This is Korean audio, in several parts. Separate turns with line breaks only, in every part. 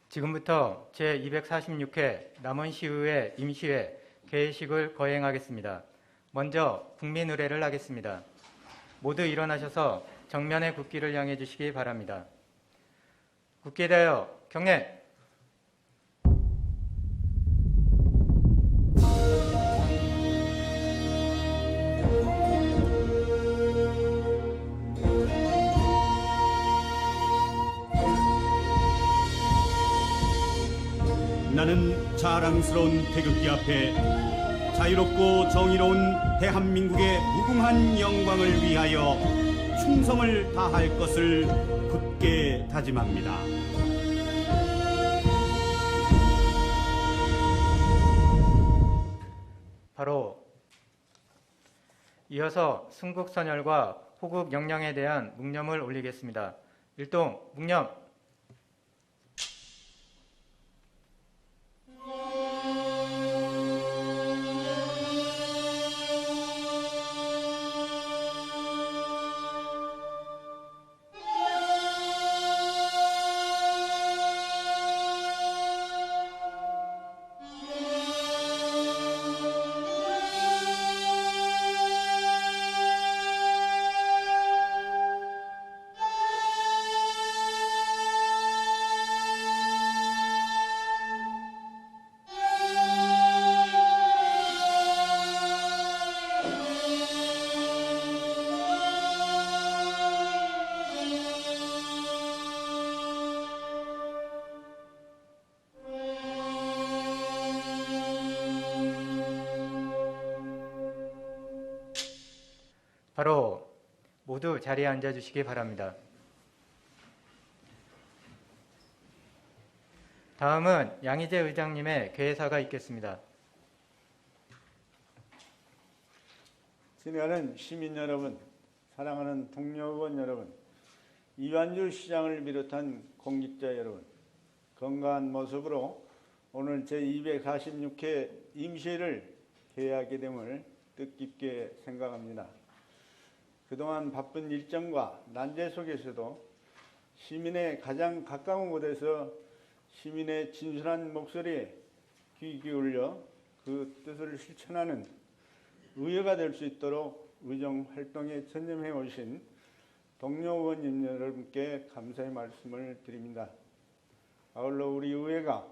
지금부터 제246회 남원시의회 임시회 개회식을 거행하겠습니다. 먼저 국민의례를 하겠습니다. 모두 일어나셔서 정면의 국기를 향해 주시기 바랍니다. 국기에 대하여 경례!
나는 자랑스러운 태극기 앞에 자유롭고 정의로운 대한민국의 무궁한 영광을 위하여 충성을 다할 것을 굳게 다짐합니다.
바로 이어서 순국선열과 호국 영령에 대한 묵념을 올리겠습니다. 일동 묵념. 바로 모두 자리에 앉아주시기 바랍니다. 다음은 양희재 의장님의 개회사가 있겠습니다.
친애하는 시민 여러분, 사랑하는 동료 의원 여러분, 이완주 시장을 비롯한 공직자 여러분, 건강한 모습으로 오늘 제246회 임시회를 개회하게 됨을 뜻깊게 생각합니다. 그동안 바쁜 일정과 난제 속에서도 시민의 가장 가까운 곳에서 시민의 진솔한 목소리에 귀 기울여 그 뜻을 실천하는 의회가 될 수 있도록 의정 활동에 전념해 오신 동료 의원님 여러분께 감사의 말씀을 드립니다. 아울러 우리 의회가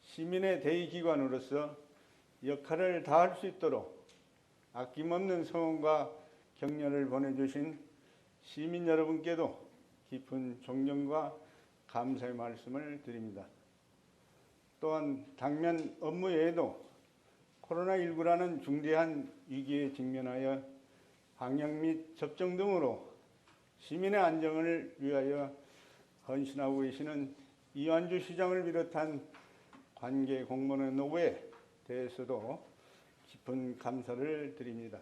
시민의 대의기관으로서 역할을 다할 수 있도록 아낌없는 성원과 격려를 보내주신 시민 여러분께도 깊은 존경과 감사의 말씀을 드립니다. 또한 당면 업무 외에도 코로나19라는 중대한 위기에 직면하여 방역 및 접종 등으로 시민의 안정을 위하여 헌신하고 계시는 이완주 시장을 비롯한 관계 공무원 노고에 대해서도 깊은 감사를 드립니다.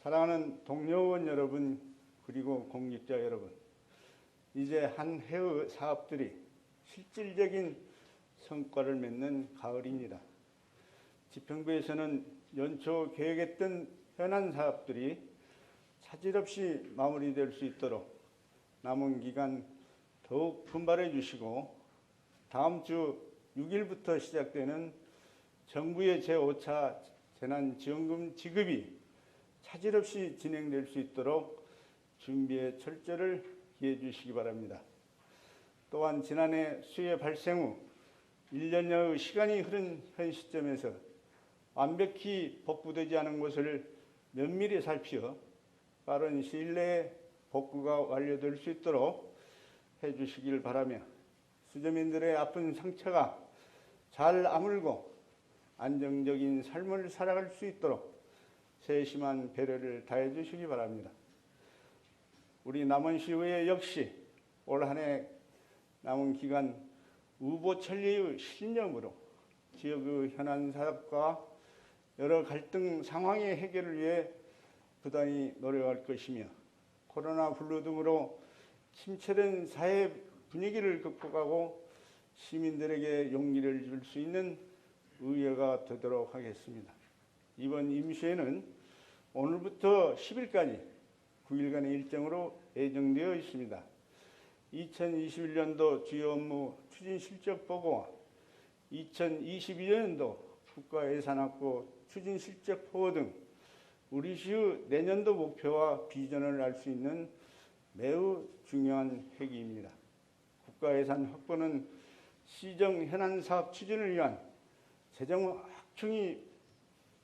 사랑하는 동료 의원 여러분, 그리고 공직자 여러분, 이제 한 해의 사업들이 실질적인 성과를 맺는 가을입니다. 지평부에서는 연초 계획했던 현안 사업들이 차질 없이 마무리될 수 있도록 남은 기간 더욱 분발해 주시고, 다음 주 6일부터 시작되는 정부의 제5차 재난지원금 지급이 차질 없이 진행될 수 있도록 준비에 철저를 기해 주시기 바랍니다. 또한 지난해 수해 발생 후 1년여의 시간이 흐른 현 시점에서 완벽히 복구되지 않은 곳을 면밀히 살피어 빠른 시일 내에 복구가 완료될 수 있도록 해주시길 바라며, 수저민들의 아픈 상처가 잘 아물고 안정적인 삶을 살아갈 수 있도록 세심한 배려를 다해 주시기 바랍니다. 우리 남원시의회 역시 올 한 해 남은 기간 우보천리의 신념으로 지역의 현안 사업과 여러 갈등 상황의 해결을 위해 부단히 노력할 것이며, 코로나 블루 등으로 침체된 사회 분위기를 극복하고 시민들에게 용기를 줄 수 있는 의회가 되도록 하겠습니다. 이번 임시회는 오늘부터 10일까지 9일간의 일정으로 예정되어 있습니다. 2021년도 주요 업무 추진 실적 보고와 2022년도 국가 예산 확보 추진 실적 보고 등 우리 시의 내년도 목표와 비전을 알 수 있는 매우 중요한 회기입니다. 국가 예산 확보는 시정 현안 사업 추진을 위한 재정 확충이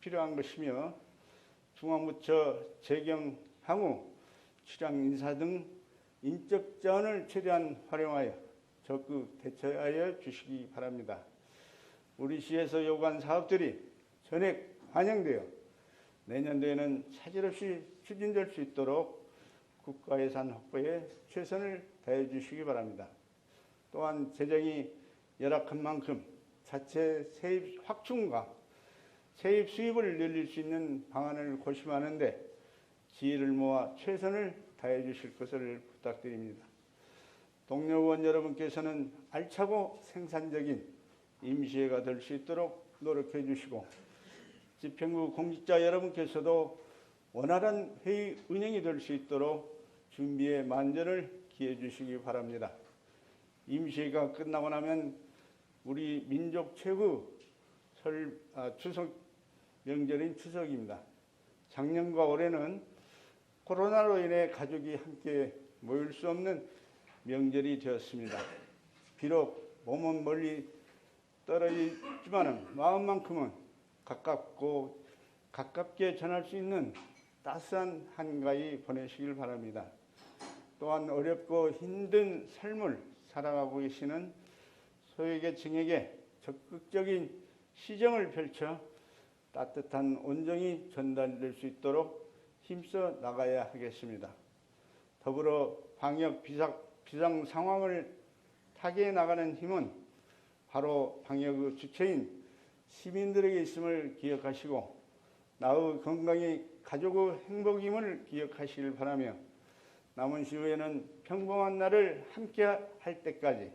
필요한 것이며 중앙부처 재경 항우 출향 인사 등 인적 자원을 최대한 활용하여 적극 대처하여 주시기 바랍니다. 우리 시에서 요구한 사업들이 전액 반영되어 내년도에는 차질 없이 추진될 수 있도록 국가 예산 확보에 최선을 다해 주시기 바랍니다. 또한 재정이 열악한 만큼 자체 세입 확충과 세입 수입을 늘릴 수 있는 방안을 고심하는데 지혜를 모아 최선을 다해 주실 것을 부탁드립니다. 동료 의원 여러분께서는 알차고 생산적인 임시회가 될 수 있도록 노력해 주시고 집행부 공직자 여러분께서도 원활한 회의 운영이 될 수 있도록 준비에 만전을 기해 주시기 바랍니다. 임시회가 끝나고 나면 우리 민족 최고 추석 명절인 추석입니다. 작년과 올해는 코로나로 인해 가족이 함께 모일 수 없는 명절이 되었습니다. 비록 몸은 멀리 떨어지지만 마음만큼은 가깝게 전할 수 있는 따스한 한가위 보내시길 바랍니다. 또한 어렵고 힘든 삶을 살아가고 계시는 소외계층에게 적극적인 시정을 펼쳐 따뜻한 온정이 전달될 수 있도록 힘써 나가야 하겠습니다. 더불어 방역 비상 상황을 타개해 나가는 힘은 바로 방역의 주체인 시민들에게 있음을 기억하시고 나의 건강이 가족의 행복임을 기억하시길 바라며 남은 시후에는 평범한 날을 함께 할 때까지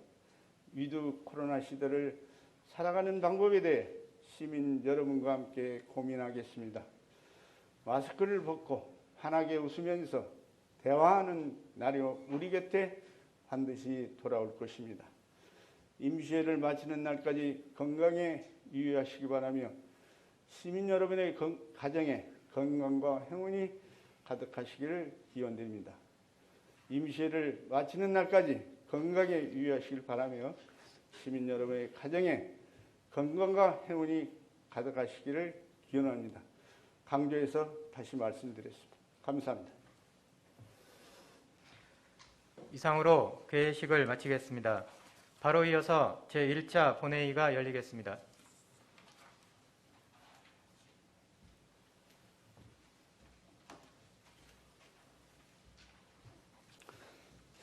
위드 코로나 시대를 살아가는 방법에 대해 시민 여러분과 함께 고민하겠습니다. 마스크를 벗고 환하게 웃으면서 대화하는 날이 우리 곁에 반드시 돌아올 것입니다. 임시회를 마치는 날까지 건강에 유의하시기 바라며 시민 여러분의 가정에 건강과 행운이 가득하시기를 기원드립니다. 임시회를 마치는 날까지 건강에 유의하시길 바라며 시민 여러분의 가정에 건강과 행운이 가득하시기를 기원합니다. 강조해서 다시 말씀드렸습니다. 감사합니다.
이상으로 개회식을 마치겠습니다. 바로 이어서 제1차 본회의가 열리겠습니다.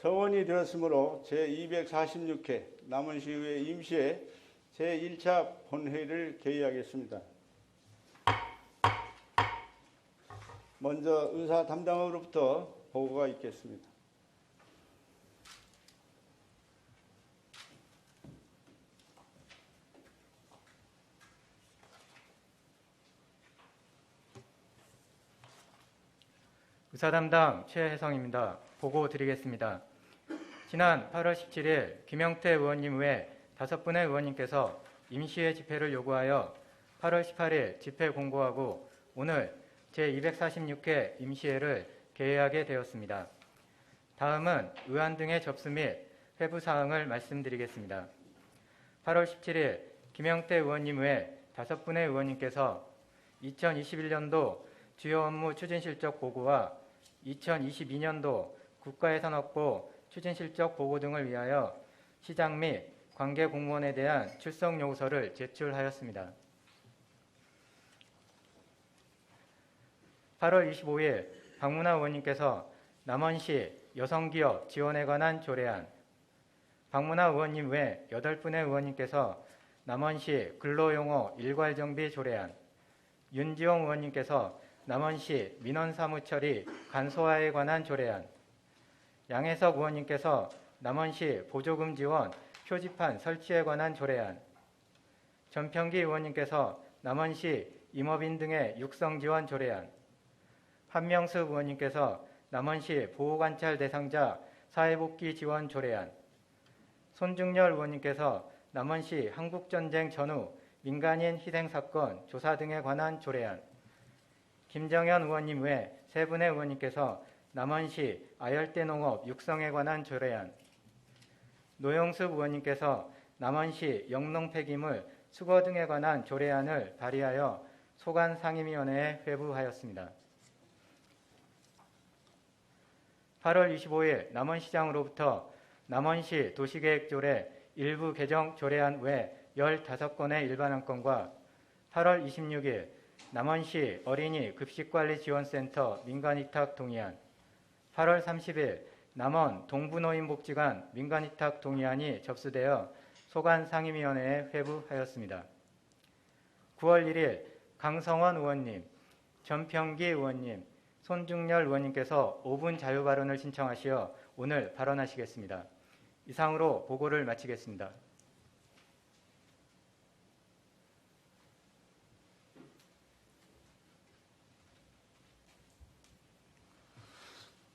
서원이 되었으므로 제246회 남원시의회 임시회 제1차 본회의를 개의하겠습니다. 먼저 의사 담당으로부터 보고가 있겠습니다.
의사담당 최혜성입니다. 보고 드리겠습니다. 지난 8월 17일 김영태 의원님 외 5분의 의원님께서 임시회 집회를 요구하여 8월 18일 집회 공고하고 오늘 제246회 임시회를 개회하게 되었습니다. 다음은 의안 등의 접수 및 회부 사항을 말씀드리겠습니다. 8월 17일 김영태 의원님 외 5분의 의원님께서 2021년도 주요 업무 추진 실적 보고와 2022년도 국가예산 확보 추진 실적 보고 등을 위하여 시장 및 관계 공무원에 대한 출석 요구서를 제출하였습니다. 8월 25일 박문하 의원님께서 남원시 여성기업 지원에 관한 조례안, 박문하 의원님 외 8분의 의원님께서 남원시 근로용어 일괄정비 조례안, 윤지용 의원님께서 남원시 민원사무처리 간소화에 관한 조례안, 양혜석 의원님께서 남원시 보조금 지원 표지판 설치에 관한 조례안, 전평기 의원님께서 남원시 임업인 등의 육성 지원 조례안, 한명숙 의원님께서 남원시 보호관찰 대상자 사회복귀 지원 조례안, 손중열 의원님께서 남원시 한국전쟁 전후 민간인 희생사건 조사 등에 관한 조례안, 김정현 의원님 외 세 분의 의원님께서 남원시 아열대 농업 육성에 관한 조례안, 노영숙 의원님께서 남원시 영농 폐기물 수거 등에 관한 조례안을 발의하여 소관 상임위원회에 회부하였습니다. 8월 25일 남원시장으로부터 남원시 도시계획조례 일부 개정 조례안 외 15건의 일반안건과 8월 26일 남원시 어린이 급식관리지원센터 민간위탁 동의안, 8월 30일 남원 동부노인복지관 민간위탁 동의안이 접수되어 소관 상임위원회에 회부하였습니다. 9월 1일 강성원 의원님, 전평기 의원님, 손중열 의원님께서 5분 자유발언을 신청하시어 오늘 발언하시겠습니다. 이상으로 보고를 마치겠습니다.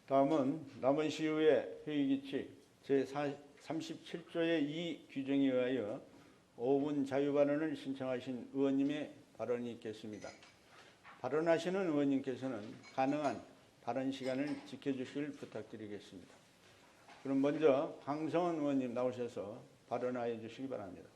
다음은 남원시의회 회의규칙 제37조의 2 규정에 의하여 5분 자유발언을 신청하신 의원님의 발언이 있겠습니다. 발언하시는 의원님께서는 가능한 발언 시간을 지켜주시길 부탁드리겠습니다. 그럼 먼저 강성원 의원님 나오셔서 발언하여 주시기 바랍니다.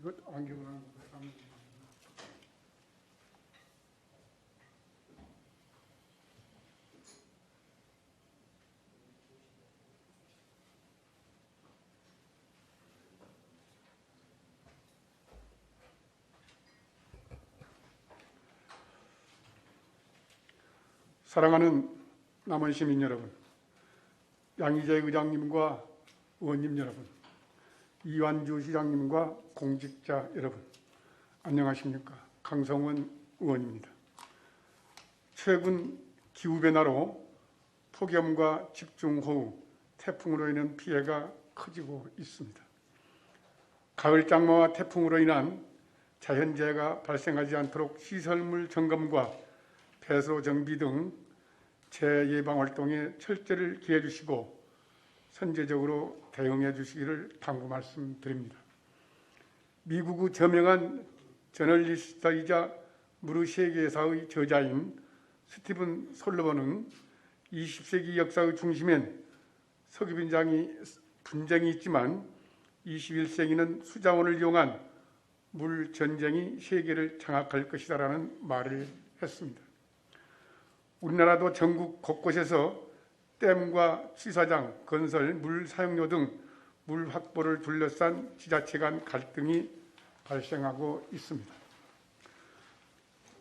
이것 안경을 사랑하는 남원 시민 여러분, 양희재 의장님과 의원님 여러분, 이완주 시장님과 공직자 여러분, 안녕하십니까? 강성원 의원입니다. 최근 기후변화로 폭염과 집중호우, 태풍으로 인한 피해가 커지고 있습니다. 가을 장마와 태풍으로 인한 자연재해가 발생하지 않도록 시설물 점검과 배수 정비 등 재해 예방 활동에 철저를 기해 주시고 선제적으로 대응해 주시기를 당부 말씀드립니다. 미국의 저명한 저널리스트이자 무르세계사의 저자인 스티븐 솔로몬은 20세기 역사의 중심엔 석유빈장이 분쟁이 있지만 21세기는 수자원을 이용한 물 전쟁이 세계를 장악할 것이다라는 말을 했습니다. 우리나라도 전국 곳곳에서 댐과 취사장, 건설, 물 사용료 등 물 확보를 둘러싼 지자체 간 갈등이 발생하고 있습니다.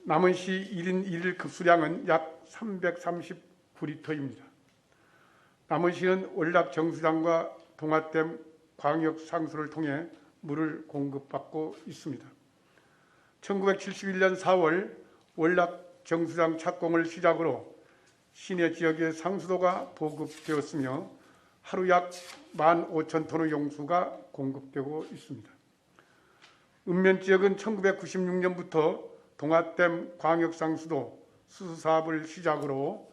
남원시 1인 1일 급수량은 약 339리터입니다. 남원시는 월락 정수장과 동화댐 광역 상수를 통해 물을 공급받고 있습니다. 1971년 4월 월락 정수장 착공을 시작으로 시내 지역의 상수도가 보급되었으며 하루 약 15,000톤의 용수가 공급되고 있습니다. 읍면 지역은 1996년부터 동화댐 광역상수도 수수 사업을 시작으로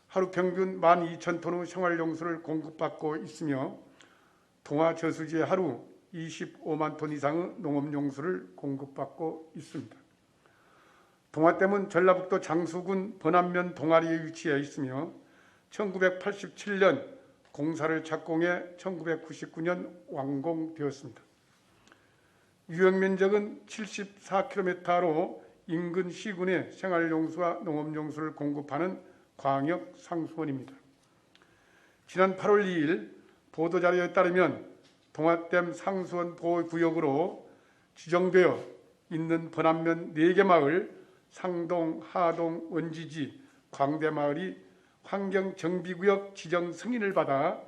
하루 평균 12,000톤의 생활용수를 공급받고 있으며 동화저수지에 하루 25만 톤 이상의 농업용수를 공급받고 있습니다. 동화댐은 전라북도 장수군 번안면 동아리에 위치해 있으며 1987년 공사를 착공해 1999년 완공되었습니다. 유역면적은 74km로 인근 시군에 생활용수와 농업용수를 공급하는 광역상수원입니다. 지난 8월 2일 보도자료에 따르면 동화댐 상수원 보호구역으로 지정되어 있는 번안면 4개 마을 상동, 하동, 원지지, 광대마을이 환경정비구역 지정 승인을 받아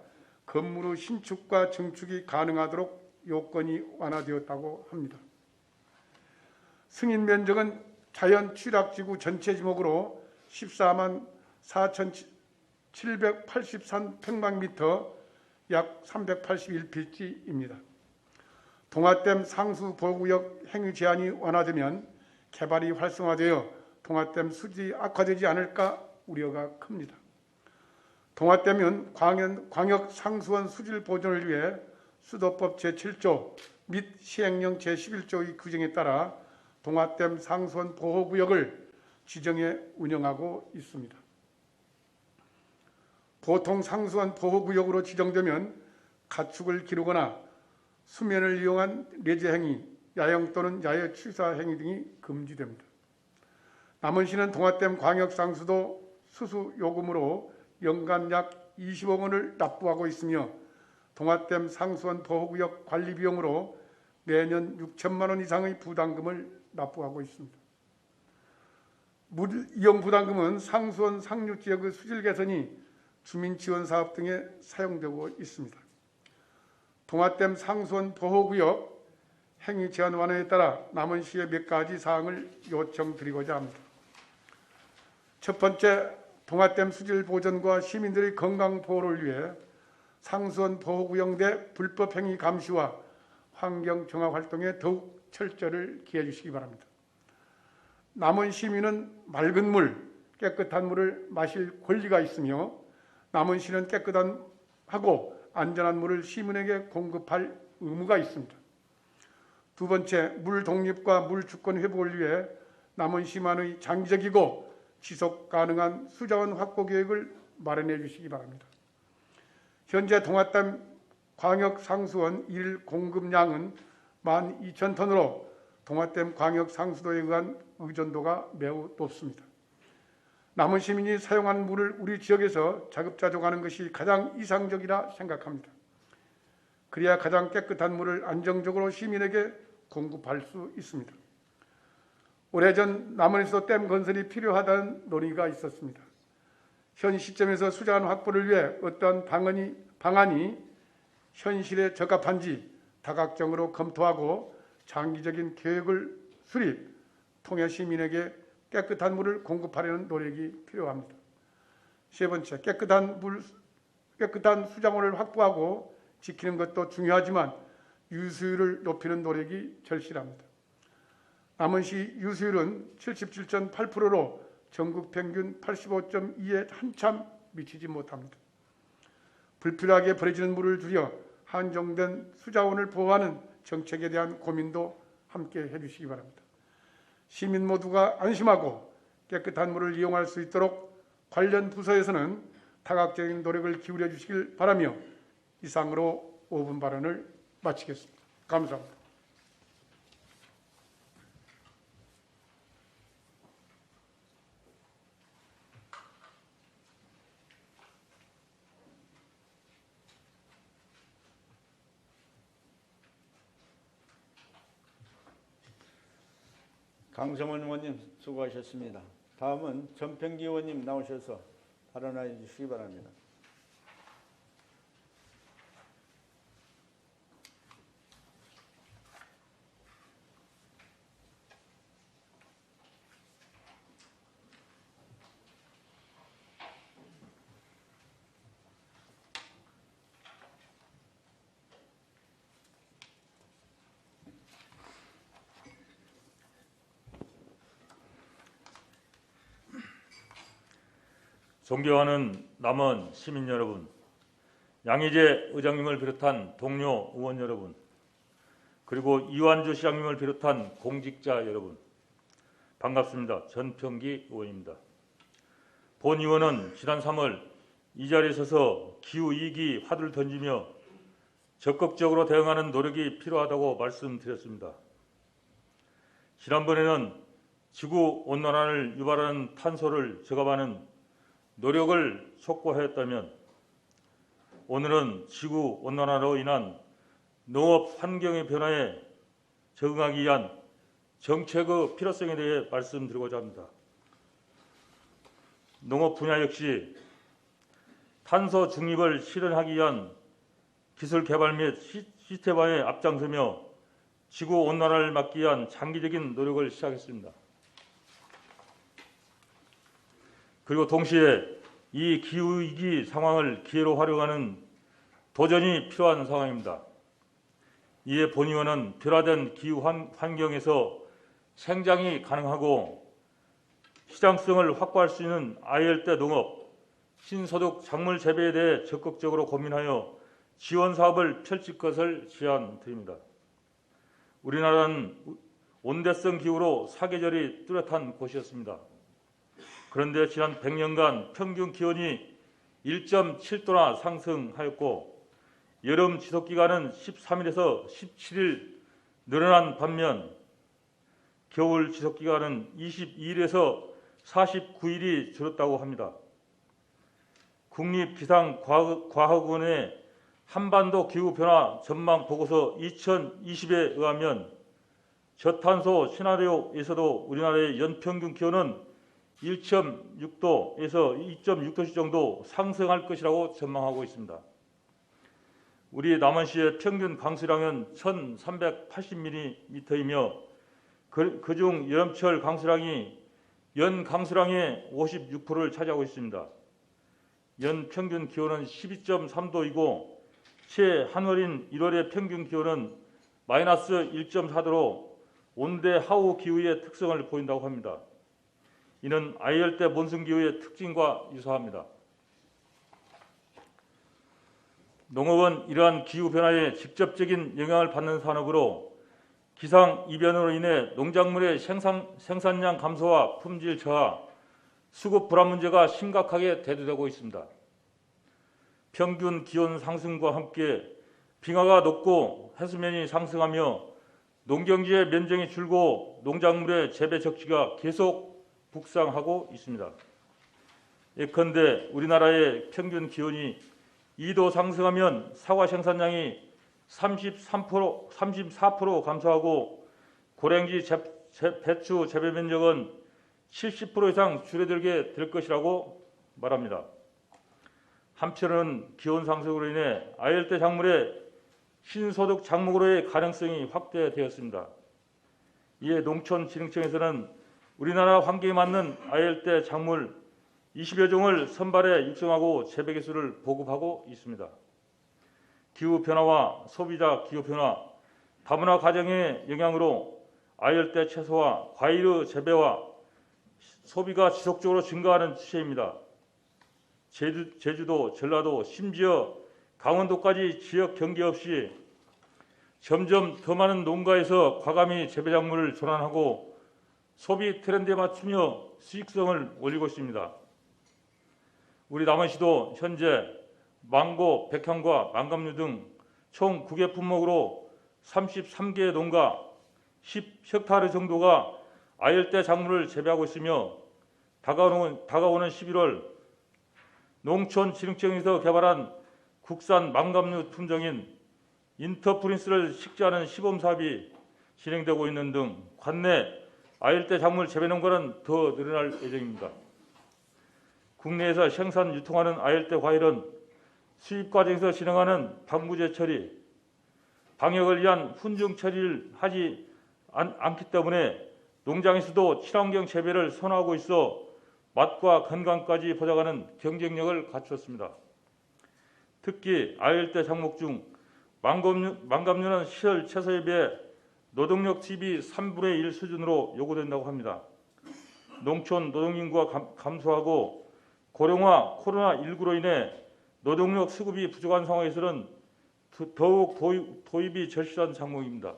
건물의 신축과 증축이 가능하도록 요건이 완화되었다고 합니다. 승인 면적은 자연 취락지구 전체 지목으로 14만 4,783평방미터 약 381필지입니다. 동아댐 상수 보호구역 행위 제한이 완화되면 개발이 활성화되어 동아댐 수질이 악화되지 않을까 우려가 큽니다. 동아댐은 광역 상수원 수질 보존을 위해 수도법 제7조 및 시행령 제11조의 규정에 따라 동아댐 상수원 보호구역을 지정해 운영하고 있습니다. 보통 상수원 보호구역으로 지정되면 가축을 기르거나 수면을 이용한 내재 행위, 야영 또는 야외 취사 행위 등이 금지됩니다. 남원시는 동아댐 광역상수도 수수 요금으로 연간 약 20억 원을 납부하고 있으며 동아댐 상수원 보호구역 관리 비용으로 매년 6천만 원 이상의 부담금을 납부하고 있습니다. 물 이용 부담금은 상수원 상류 지역의 수질 개선이 주민 지원 사업 등에 사용되고 있습니다. 동아댐 상수원 보호구역 행위 제한 완화에 따라 남원시에 몇 가지 사항을 요청드리고자 합니다. 첫 번째, 동아댐 수질 보존과 시민들의 건강 보호를 위해 상수원 보호구역 내 불법 행위 감시와 환경 정화 활동에 더욱 철저를 기해 주시기 바랍니다. 남원 시민은 맑은 물, 깨끗한 물을 마실 권리가 있으며 남원시는 깨끗한 하고 안전한 물을 시민에게 공급할 의무가 있습니다. 두 번째, 물 독립과 물 주권 회복을 위해 남원시만의 장기적이고 지속 가능한 수자원 확보 계획을 마련해 주시기 바랍니다. 현재 동아댐 광역 상수원 일 공급량은 12,000톤으로 동아댐 광역 상수도에 의한 의존도가 매우 높습니다. 남원 시민이 사용하는 물을 우리 지역에서 자급자족하는 것이 가장 이상적이라 생각합니다. 그래야 가장 깨끗한 물을 안정적으로 시민에게 공급할 수 있습니다. 오래전 남원에서 댐 건설이 필요하다는 논의가 있었습니다. 현 시점에서 수자원 확보를 위해 어떠한 방안이 현실에 적합한지 다각적으로 검토하고 장기적인 계획을 수립, 통해 시민에게 깨끗한 물을 공급하려는 노력이 필요합니다. 세 번째, 깨끗한 수자원을 확보하고 지키는 것도 중요하지만 유수율을 높이는 노력이 절실합니다. 남원시 유수율은 77.8%로 전국 평균 85.2에 한참 미치지 못합니다. 불필요하게 버려지는 물을 줄여 한정된 수자원을 보호하는 정책에 대한 고민도 함께 해주시기 바랍니다. 시민 모두가 안심하고 깨끗한 물을 이용할 수 있도록 관련 부서에서는 다각적인 노력을 기울여 주시길 바라며 이상으로 5분 발언을 마치겠습니다. 감사합니다.
강성원 의원님 수고하셨습니다. 다음은 전평기 의원님 나오셔서 발언해 주시기 바랍니다.
존경하는 남원 시민 여러분, 양희재 의장님을 비롯한 동료 의원 여러분, 그리고 이완주 시장님을 비롯한 공직자 여러분, 반갑습니다. 전평기 의원입니다. 본 의원은 지난 3월 이 자리에 서서 기후위기 화두를 던지며 적극적으로 대응하는 노력이 필요하다고 말씀드렸습니다. 지난번에는 지구온난화를 유발하는 탄소를 저감하는 노력을 촉구하였다면 오늘은 지구온난화로 인한 농업 환경의 변화에 적응하기 위한 정책의 필요성에 대해 말씀드리고자 합니다. 농업 분야 역시 탄소 중립을 실현하기 위한 기술 개발 및 시스템화에 앞장서며 지구온난화를 막기 위한 장기적인 노력을 시작했습니다. 그리고 동시에 이 기후위기 상황을 기회로 활용하는 도전이 필요한 상황입니다. 이에 본 의원은 변화된 기후 환경에서 생장이 가능하고 시장성을 확보할 수 있는 아열대 농업, 신소득 작물 재배에 대해 적극적으로 고민하여 지원 사업을 펼칠 것을 제안드립니다. 우리나라는 온대성 기후로 사계절이 뚜렷한 곳이었습니다. 그런데 지난 100년간 평균 기온이 1.7도나 상승하였고 여름 지속기간은 13일에서 17일 늘어난 반면 겨울 지속기간은 22일에서 49일이 줄었다고 합니다. 국립기상과학원의 한반도 기후변화 전망 보고서 2020에 의하면 저탄소 시나리오에서도 우리나라의 연평균 기온은 1.6도에서 2.6도씨 정도 상승할 것이라고 전망하고 있습니다. 우리 남원시의 평균 강수량은 1,380mm이며 그중 여름철 강수량이 연 강수량의 56%를 차지하고 있습니다. 연 평균 기온은 12.3도이고 최한월인 1월의 평균 기온은 마이너스 1.4도로 온대 하우 기후의 특성을 보인다고 합니다. 이는 아열대 몬순 기후의 특징과 유사합니다. 농업은 이러한 기후 변화에 직접적인 영향을 받는 산업으로 기상 이변으로 인해 농작물의 생산량 감소와 품질 저하, 수급 불안 문제가 심각하게 대두되고 있습니다. 평균 기온 상승과 함께 빙하가 녹고 해수면이 상승하며 농경지의 면적이 줄고 농작물의 재배 적지가 계속 북상하고 있습니다. 예컨대 우리나라의 평균 기온이 2도 상승하면 사과 생산량이 34% 감소하고 고랭지 배추 재배 면적은 70% 이상 줄어들게 될 것이라고 말합니다. 한편은 기온 상승으로 인해 아열대 작물의 신소득 작물로의 가능성이 확대되었습니다. 이에 농촌진흥청에서는 우리나라 환경에 맞는 아열대 작물 20여 종을 선발해 육성하고 재배 기술을 보급하고 있습니다. 기후변화와 소비자 기후변화, 다문화 가정의 영향으로 아열대 채소와 과일의 재배와 소비가 지속적으로 증가하는 추세입니다. 제주도, 전라도, 심지어 강원도까지 지역 경계 없이 점점 더 많은 농가에서 과감히 재배 작물을 전환하고 소비 트렌드에 맞추며 수익성을 올리고 있습니다. 우리 남원시도 현재 망고, 백향과 망감류 등 총 9개 품목으로 33개 농가 10헥타르 정도가 아열대 작물을 재배하고 있으며 다가오는 11월 농촌진흥청에서 개발한 국산 망감류 품종인 인터프린스를 식재하는 시범사업이 진행되고 있는 등 관내 아열대 작물 재배 농가는 더 늘어날 예정입니다. 국내에서 생산 유통하는 아열대 과일은 수입 과정에서 진행하는 방부제 처리, 방역을 위한 훈증 처리를 하지 않기 때문에 농장에서도 친환경 재배를 선호하고 있어 맛과 건강까지 보장하는 경쟁력을 갖추었습니다. 특히 아열대 작목 중 망감류는 시설 채소에 비해 노동력 투입이 3분의 1 수준으로 요구된다고 합니다. 농촌 노동인구가 감소하고 고령화 코로나19로 인해 노동력 수급이 부족한 상황에서는 더욱 도입이 절실한 작목입니다.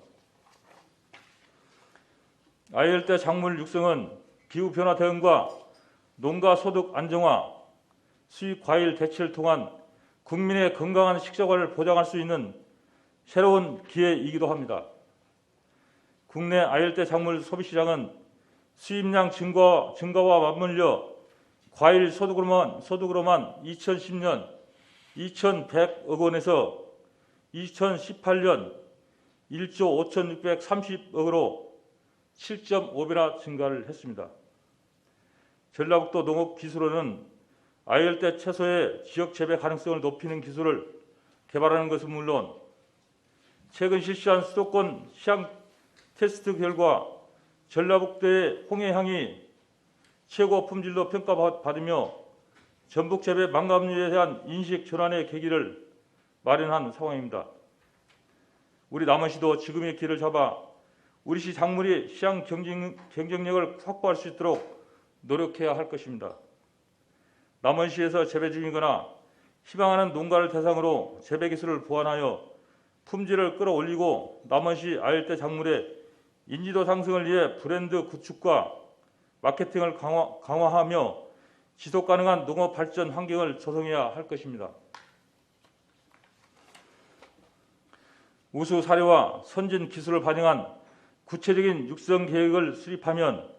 아열대 작물 육성은 기후변화 대응과 농가 소득 안정화, 수입 과일 대체를 통한 국민의 건강한 식생활을 보장할 수 있는 새로운 기회이기도 합니다. 국내 아열대 작물 소비 시장은 수입량 증가와 맞물려 과일 소득으로만 2010년 2,100억 원에서 2018년 1조 5,630억으로 7.5배나 증가를 했습니다. 전라북도 농업기술원은 아열대 채소의 지역 재배 가능성을 높이는 기술을 개발하는 것은 물론 최근 실시한 수도권 시향 테스트 결과 전라북도의 홍해향이 최고 품질로 평가받으며 전북 재배 망감류에 대한 인식 전환의 계기를 마련한 상황입니다. 우리 남원시도 지금의 길을 잡아 우리 시 작물이 시장 경쟁력을 확보할 수 있도록 노력해야 할 것입니다. 남원시에서 재배 중이거나 희망하는 농가를 대상으로 재배 기술을 보완하여 품질을 끌어올리고 남원시 아열대 작물의 인지도 상승을 위해 브랜드 구축과 마케팅을 강화하며 지속 가능한 농업 발전 환경을 조성해야 할 것입니다. 우수 사례와 선진 기술을 반영한 구체적인 육성 계획을 수립하면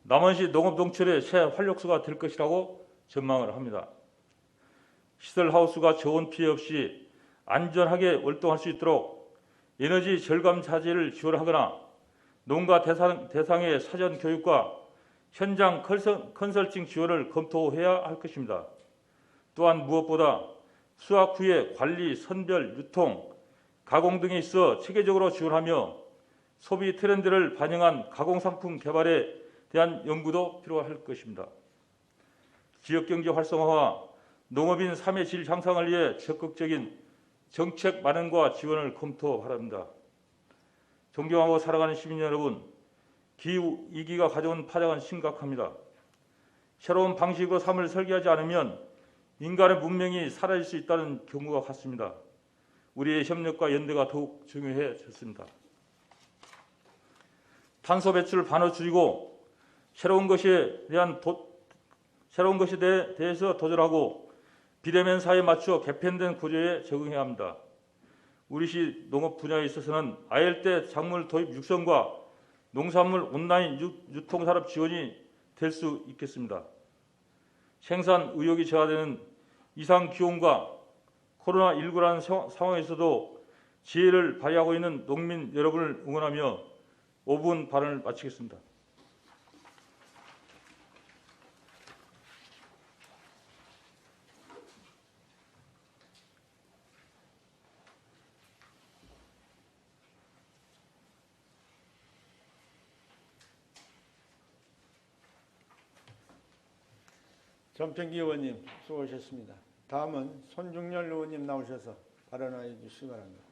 남원시 농업 농출의 새 활력소가 될 것이라고 전망을 합니다. 시설 하우스가 저온 피해 없이 안전하게 월동할 수 있도록 에너지 절감 자재를 지원하거나 농가 대상의 사전 교육과 현장 컨설팅 지원을 검토해야 할 것입니다. 또한 무엇보다 수확 후의 관리, 선별, 유통, 가공 등에 있어 체계적으로 지원하며 소비 트렌드를 반영한 가공상품 개발에 대한 연구도 필요할 것입니다. 지역경제 활성화와 농업인 3의 질 향상을 위해 적극적인 정책 마련과 지원을 검토 바랍니다. 존경하고 살아가는 시민 여러분, 기후-위기가 가져온 파장은 심각합니다. 새로운 방식으로 삶을 설계하지 않으면 인간의 문명이 사라질 수 있다는 경고가 같습니다. 우리의 협력과 연대가 더욱 중요해졌습니다. 탄소 배출을 반으로 줄이고 새로운 것에 대해서 도전하고 비대면 사회에 맞춰 개편된 구조에 적응해야 합니다. 우리 시 농업 분야에 있어서는 아열대 작물 도입 육성과 농산물 온라인 유통산업 지원이 될 수 있겠습니다. 생산 의욕이 저하되는 이상 기온과 코로나19라는 상황에서도 지혜를 발휘하고 있는 농민 여러분을 응원하며 5분 발언을 마치겠습니다.
전평기 의원님 수고하셨습니다. 다음은 손중열 의원님 나오셔서 발언해 주시기 바랍니다.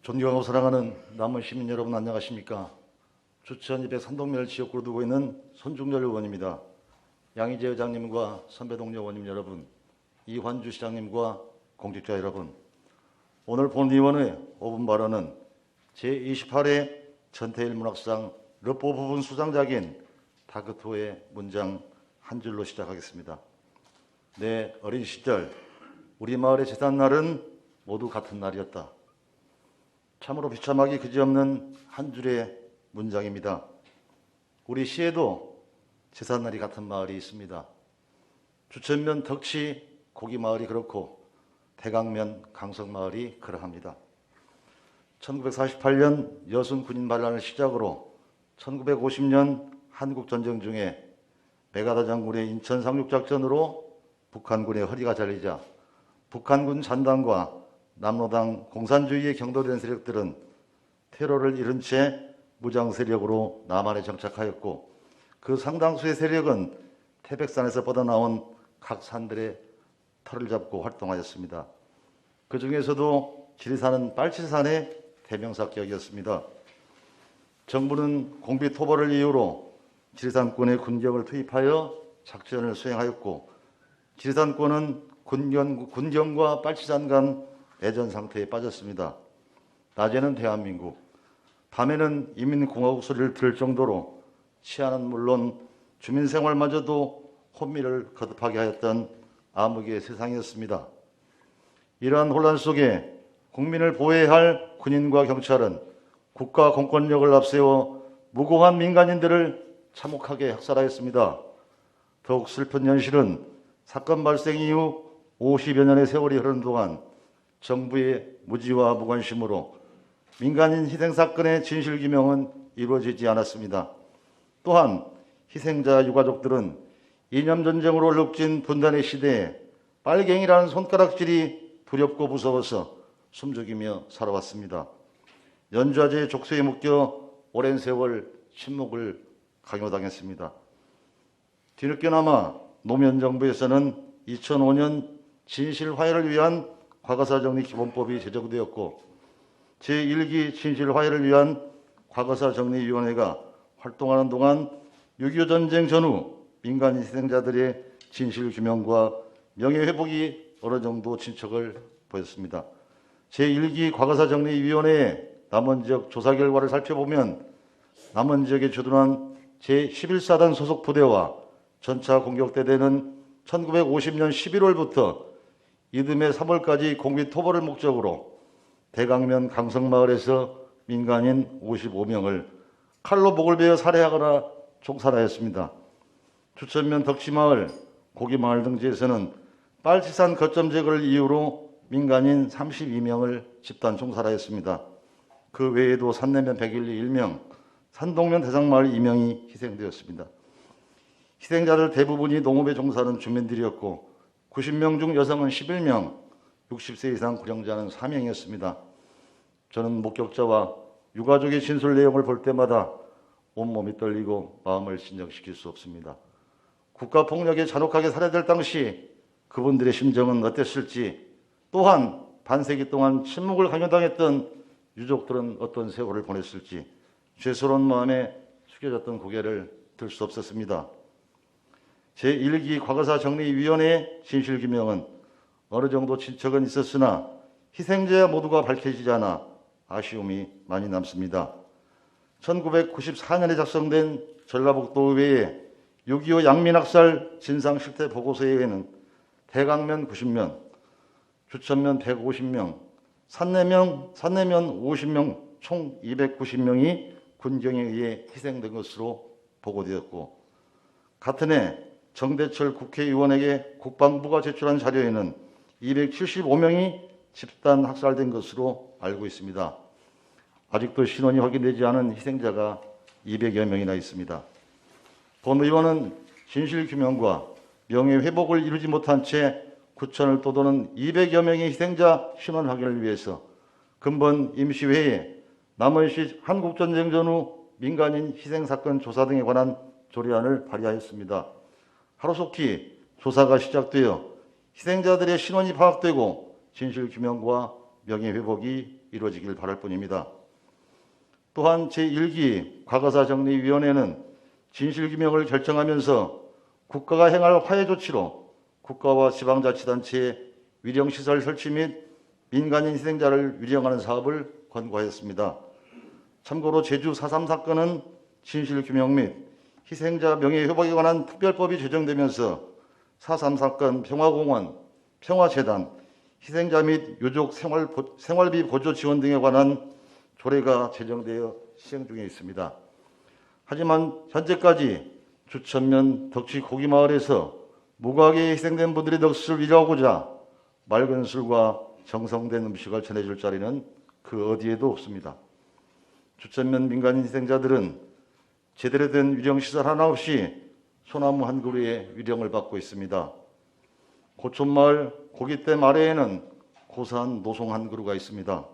존경하고 사랑하는 남원 시민 여러분 안녕하십니까? 주천 203동면을 지역구로 두고 있는 손중열 의원입니다. 양희재 의장님과 선배 동료 의원님 여러분, 이환주 시장님과 공직자 여러분, 오늘 본의원의 5분 발언은 제28회 전태일 문학상 르포 부분 수상작인 다크토의 문장 한 줄로 시작하겠습니다. 내 어린 시절 우리 마을의 제삿날은 모두 같은 날이었다. 참으로 비참하기 그지없는 한 줄의 문장입니다. 우리 시에도 제삿날이 같은 마을이 있습니다. 주천면 덕치 고기마을이 그렇고 대강면 강석마을이 그러합니다. 1948년 여순 군인 반란을 시작으로 1950년 한국전쟁 중에 메가다 장군의 인천 상륙작전으로 북한군의 허리가 잘리자 북한군 잔당과 남로당 공산주의에 경도된 세력들은 테러를 이룬 채 무장 세력으로 남한에 정착하였고 그 상당수의 세력은 태백산에서 뻗어나온 각 산들의 털을 잡고 활동하였습니다. 그 중에서도 지리산은 빨치산의 대명사격이었습니다. 정부는 공비토벌을 이유로 지리산권에 군경을 투입하여 작전을 수행하였고 지리산권은 군경과 빨치산 간 애전 상태에 빠졌습니다. 낮에는 대한민국, 밤에는 인민공화국 소리를 들을 정도로 치안은 물론 주민생활마저도 혼미를 거듭하게 하였던 암흑의 세상이었습니다. 이러한 혼란 속에 국민을 보호해야 할 군인과 경찰은 국가 공권력을 앞세워 무고한 민간인들을 참혹하게 학살하였습니다. 더욱 슬픈 현실은 사건 발생 이후 50여 년의 세월이 흐르는 동안 정부의 무지와 무관심으로 민간인 희생사건의 진실규명은 이루어지지 않았습니다. 또한 희생자 유가족들은 이념전쟁으로 얼룩진 분단의 시대에 빨갱이라는 손가락질이 두렵고 무서워서 숨죽이며 살아왔습니다. 연좌제의 족쇄에 묶여 오랜 세월 침묵을 강요당했습니다. 뒤늦게나마 노무현 정부에서는 2005년 진실화해를 위한 과거사정리기본법이 제정되었고 제1기 진실화해를 위한 과거사정리위원회가 활동하는 동안 6.25 전쟁 전후 민간 희생자들의 진실규명과 명예회복이 어느 정도 진척을 보였습니다. 제1기 과거사정리위원회의 남원 지역 조사 결과를 살펴보면 남원 지역에 주둔한 제11사단 소속 부대와 전차 공격대대는 1950년 11월부터 이듬해 3월까지 공비 토벌을 목적으로 대강면 강성마을에서 민간인 55명을 칼로 목을 베어 살해하거나 총살하였습니다. 주천면 덕치마을, 고기마을 등지에서는 빨치산 거점 제거를 이유로 민간인 32명을 집단 총살하였습니다. 그 외에도 산내면 101리 1명, 산동면 대상마을 2명이 희생되었습니다. 희생자들 대부분이 농업에 종사하는 주민들이었고 90명 중 여성은 11명, 60세 이상 고령자는 4명이었습니다. 저는 목격자와 유가족의 진술 내용을 볼 때마다 온몸이 떨리고 마음을 진정시킬 수 없습니다. 국가폭력에 잔혹하게 살해될 당시 그분들의 심정은 어땠을지, 또한 반세기 동안 침묵을 강요당했던 유족들은 어떤 세월을 보냈을지 죄스러운 마음에 숙여졌던 고개를 들 수 없었습니다. 제1기 과거사정리위원회의 진실규명은 어느 정도 진척은 있었으나 희생자 모두가 밝혀지지 않아 아쉬움이 많이 남습니다. 1994년에 작성된 전라북도의회의 6.25 양민학살 진상실태 보고서에 의해는 대강면 90명, 주천면 150명, 산내면 50명, 총 290명이 군경에 의해 희생된 것으로 보고되었고, 같은 해 정대철 국회의원에게 국방부가 제출한 자료에는 275명이 집단 학살된 것으로 알고 있습니다. 아직도 신원이 확인되지 않은 희생자가 200여 명이나 있습니다. 본 의원은 진실규명과 명예회복을 이루지 못한 채 구천을 떠도는 200여 명의 희생자 신원 확인을 위해서 근본 임시회에 남원시 한국전쟁 전후 민간인 희생사건 조사 등에 관한 조례안을 발의하였습니다. 하루속히 조사가 시작되어 희생자들의 신원이 파악되고 진실규명과 명예회복이 이루어지길 바랄 뿐입니다. 또한 제1기 과거사정리위원회는 진실규명을 결정하면서 국가가 행할 화해 조치로 국가와 지방자치단체의 위령시설 설치 및 민간인 희생자를 위령하는 사업을 권고하였습니다. 참고로 제주 4.3 사건은 진실규명 및 희생자 명예회복에 관한 특별법이 제정되면서 4.3 사건 평화공원, 평화재단, 희생자 및 유족 생활비 보조 지원 등에 관한 조례가 제정되어 시행 중에 있습니다. 하지만 현재까지 주천면 덕치 고기마을에서 무고하게 희생된 분들의 넋을 위로하고자 맑은 술과 정성된 음식을 전해줄 자리는 그 어디에도 없습니다. 주천면 민간인 희생자들은 제대로 된 위령시설 하나 없이 소나무 한 그루에 위령을 받고 있습니다. 고촌마을 고깃댐 아래에는 고사한 노송 한 그루가 있습니다.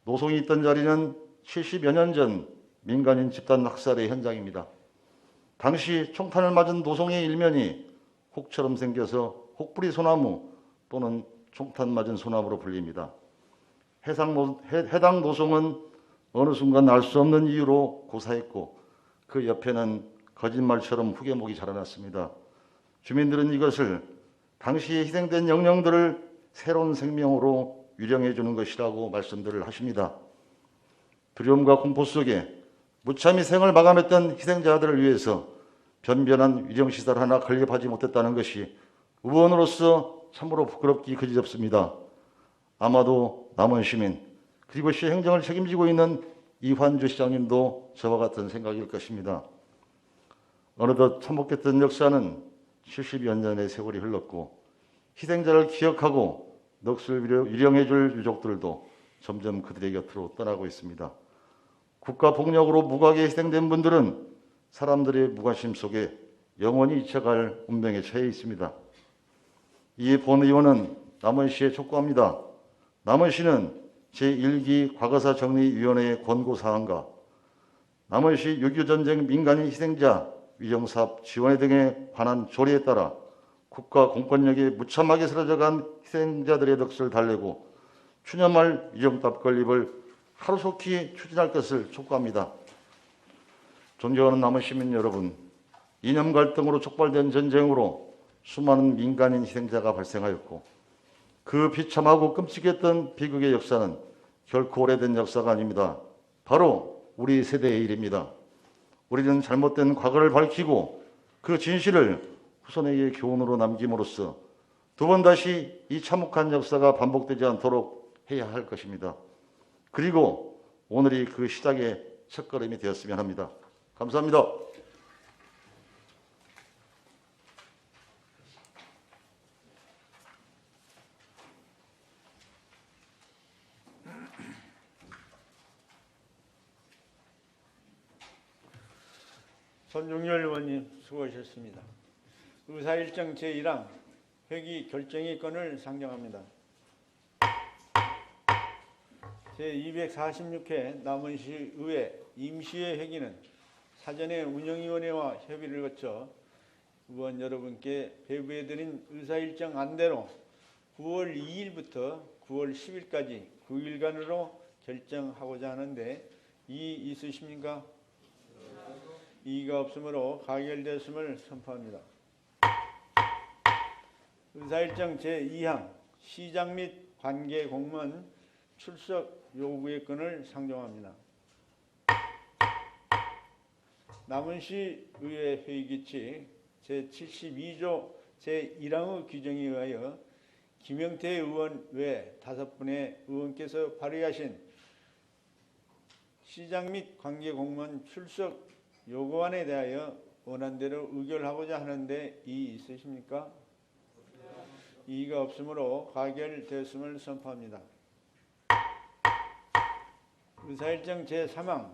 노송이 있던 자리는 70여 년 전 민간인 집단 학살의 현장입니다. 당시 총탄을 맞은 노송의 일면이 혹처럼 생겨서 혹부리 소나무 또는 총탄 맞은 소나무로 불립니다. 해당 노송은 어느 순간 알 수 없는 이유로 고사했고 그 옆에는 거짓말처럼 후계목이 자라났습니다. 주민들은 이것을 당시에 희생된 영령들을 새로운 생명으로 위령해 주는 것이라고 말씀들을 하십니다. 두려움과 공포 속에 무참히 생을 마감했던 희생자들을 위해서 변변한 위령시설 하나 건립하지 못했다는 것이 의원으로서 참으로 부끄럽기 그지없습니다. 아마도 남원 시민 그리고 시 행정을 책임지고 있는 이환주 시장님도 저와 같은 생각일 것입니다. 어느덧 참혹했던 역사는 70여 년의 세월이 흘렀고 희생자를 기억하고 넋을 위령해 줄 유족들도 점점 그들의 곁으로 떠나고 있습니다. 국가폭력으로 무고하게 희생된 분들은 사람들의 무관심 속에 영원히 잊혀갈 운명에 처해 있습니다. 이에 본 의원은 남원시에 촉구합니다. 남원시는 제1기 과거사 정리위원회의 권고사항과 남원시 6.25 전쟁 민간인 희생자 위정사업 지원회 등에 관한 조례에 따라 국가 공권력에 무참하게 쓰러져간 희생자들의 넋을 달래고 추념할 위정답 건립을 하루속히 추진할 것을 촉구합니다. 존경하는 남원 시민 여러분, 이념 갈등으로 촉발된 전쟁으로 수많은 민간인 희생자가 발생하였고 그 비참하고 끔찍했던 비극의 역사는 결코 오래된 역사가 아닙니다. 바로 우리 세대의 일입니다. 우리는 잘못된 과거를 밝히고 그 진실을 후손에게 교훈으로 남김으로써 두 번 다시 이 참혹한 역사가 반복되지 않도록 해야 할 것입니다. 그리고 오늘이 그 시작의 첫걸음이 되었으면 합니다. 감사합니다.
손중열 의원님 수고하셨습니다. 의사일정 제1항 회기 결정의건을 상정합니다. 제246회 남원시의회 임시회 회기는 사전에 운영위원회와 협의를 거쳐 의원 여러분께 배부해드린 의사일정 안대로 9월 2일부터 9월 10일까지 9일간으로 결정하고자 하는데 이의 있으십니까? 이의가 없으므로 가결되었음을 선포합니다. 의사일정 제2항 시장 및 관계 공무원 출석 요구의 건을 상정합니다. 남원시의회 회의규칙 제72조 제1항의 규정에 의하여 김영태 의원 외 5분의 의원께서 발의하신 시장 및 관계 공무원 출석 요구안에 대하여 원안대로 의결하고자 하는데 이의 있으십니까? 이의가 없으므로 가결되었음을 선포합니다. 의사일정 제3항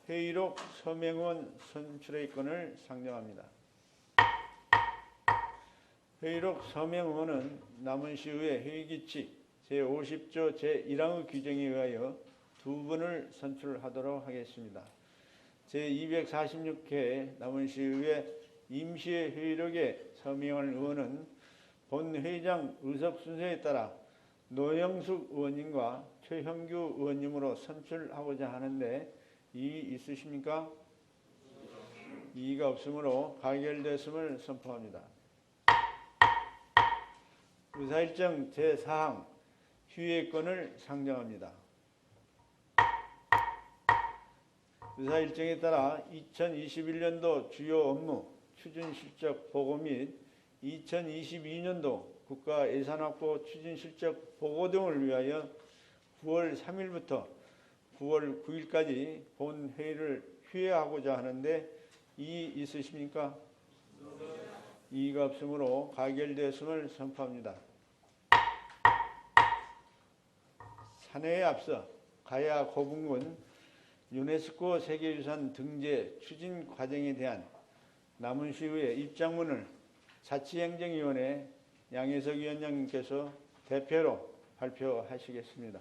회의록 서명원 선출의 건을 상정합니다. 회의록 서명원은 남원시의회 회의규칙 제50조 제1항의 규정에 의하여 2분을 선출하도록 하겠습니다. 제246회 남원시의회 임시회 회의록에 서명할 의원은 본 회의장 의석 순서에 따라 노영숙 의원님과 최형규 의원님으로 선출하고자 하는데 이의 있으십니까? 이의가 없으므로 가결됐음을 선포합니다. 의사일정 제4항 휴회건을 상정합니다. 의사일정에 따라 2021년도 주요 업무 추진실적 보고 및 2022년도 국가 예산확보 추진실적 보고 등을 위하여 9월 3일부터 9월 9일까지 본 회의를 휴회하고자 하는데 이의 있으십니까? 이의가 없으므로 가결되었음을 선포합니다. 사내에 앞서 가야 고분군 유네스코 세계유산 등재 추진 과정에 대한 남원시의회 입장문을 자치행정위원회 양혜석 위원장님께서 대표로 발표하시겠습니다.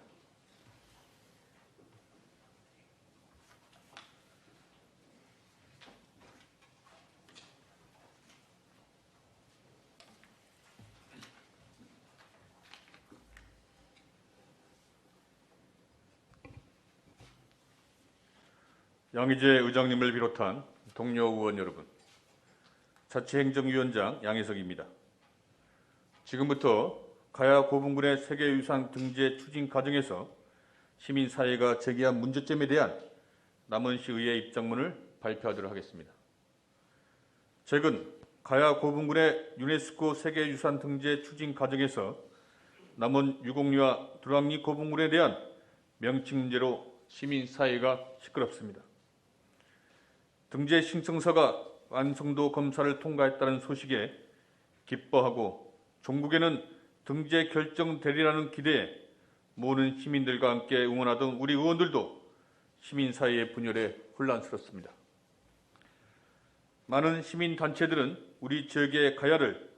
양의재 의장님을 비롯한 동료 의원 여러분, 자치행정위원장 양혜석입니다. 지금부터 가야 고분군의 세계유산 등재 추진 과정에서 시민사회가 제기한 문제점에 대한 남원시의회 입장문을 발표하도록 하겠습니다. 최근 가야 고분군의 유네스코 세계유산 등재 추진 과정에서 남원 유곡리와 두랑리 고분군에 대한 명칭 문제로 시민사회가 시끄럽습니다. 등재 신청서가 완성도 검사를 통과했다는 소식에 기뻐하고 종국에는 등재 결정되리라는 기대에 모든 시민들과 함께 응원하던 우리 의원들도 시민사회의 분열에 혼란스럽습니다. 많은 시민단체들은 우리 지역의 가야를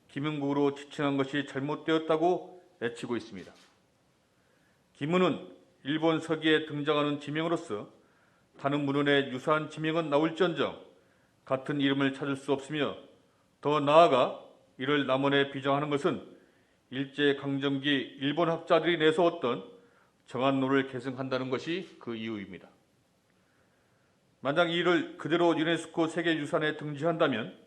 김은국으로 지칭한 것이 잘못되었다고 외치고 있습니다. 김은은 일본 서기에 등장하는 지명으로서 다른 문헌에 유사한 지명은 나올지언정 같은 이름을 찾을 수 없으며, 더 나아가 이를 남원에 비정하는 것은 일제강점기 일본 학자들이 내세웠던 정한로를 계승한다는 것이 그 이유입니다. 만약 이를 그대로 유네스코 세계유산에 등재한다면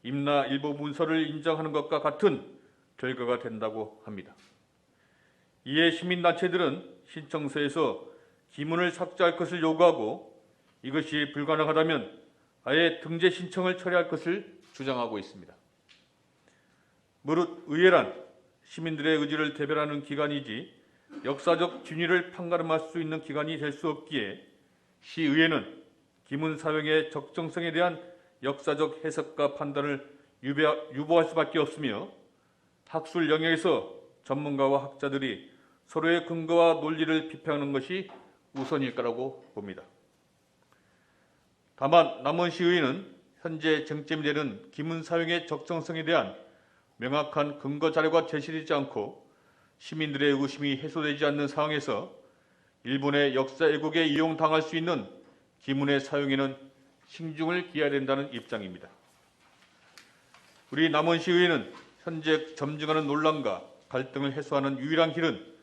임나 일부 문서를 인정하는 것과 같은 결과가 된다고 합니다. 이에 시민단체들은 신청서에서 기문을 삭제할 것을 요구하고, 이것이 불가능하다면 아예 등재 신청을 처리할 것을 주장하고 있습니다. 무릇 의회란 시민들의 의지를 대변하는 기관이지 역사적 진위를 판가름할 수 있는 기관이 될 수 없기에 시의회는 기문 사용의 적정성에 대한 역사적 해석과 판단을 유보할 수밖에 없으며, 학술 영역에서 전문가와 학자들이 서로의 근거와 논리를 비평하는 것이 우선일 거라고 봅니다. 다만 남원시의회는 현재 쟁점이 되는 기문 사용의 적정성에 대한 명확한 근거 자료가 제시되지 않고 시민들의 의구심이 해소되지 않는 상황에서 일본의 역사 왜곡에 이용당할 수 있는 기문의 사용에는 신중을 기해야 된다는 입장입니다. 우리 남원시의회는 현재 점증하는 논란과 갈등을 해소하는 유일한 길은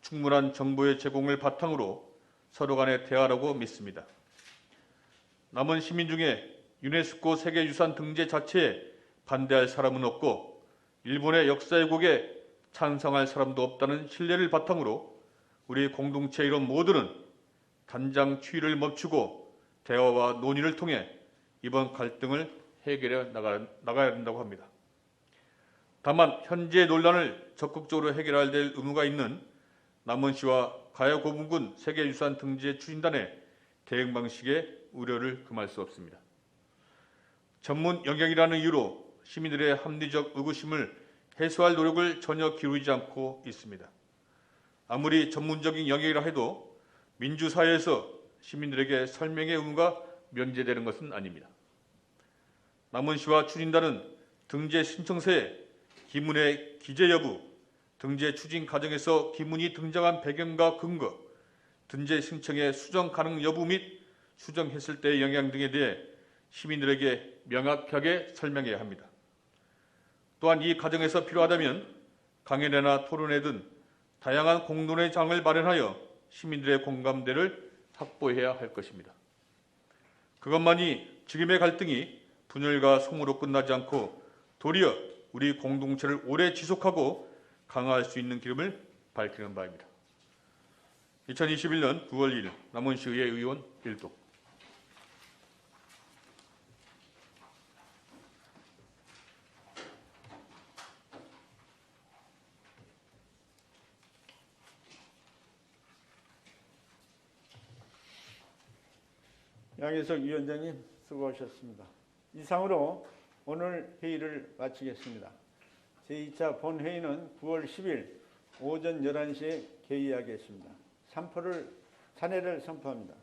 충분한 정보의 제공을 바탕으로 서로 간의 대화라고 믿습니다. 남원 시민 중에 유네스코 세계유산 등재 자체에 반대할 사람은 없고 일본의 역사 왜곡에 찬성할 사람도 없다는 신뢰를 바탕으로 우리 공동체 이런 모두는 단장 추이를 멈추고 대화와 논의를 통해 이번 갈등을 해결해 나가야 된다고 합니다. 다만 현재 논란을 적극적으로 해결해야 될 의무가 있는 남원시와 가야고문군 세계유산 등재 추진단의 대응 방식에 우려를 금할 수 없습니다. 전문 영역이라는 이유로 시민들의 합리적 의구심을 해소할 노력을 전혀 기울이지 않고 있습니다. 아무리 전문적인 영역이라 해도 민주사회에서 시민들에게 설명의 의무가 면제되는 것은 아닙니다. 남원시와 추진단은 등재 신청서에 기문의 기재 여부, 등재 추진 과정에서 기문이 등장한 배경과 근거, 등재 신청의 수정 가능 여부 및 수정했을 때의 영향 등에 대해 시민들에게 명확하게 설명해야 합니다. 또한 이 과정에서 필요하다면 강연회나 토론회 등 다양한 공론의 장을 마련하여 시민들의 공감대를 확보해야 할 것입니다. 그것만이 지금의 갈등이 분열과 소모로 끝나지 않고 도리어 우리 공동체를 오래 지속하고 강화할 수 있는 기름을 밝히는 바입니다. 2021년 9월 1일 남원시의회 의원 1도.
양혜석 위원장님 수고하셨습니다. 이상으로 오늘 회의를 마치겠습니다. 제2차 본회의는 9월 10일 오전 11시에 개의하겠습니다. 찬회를 선포합니다.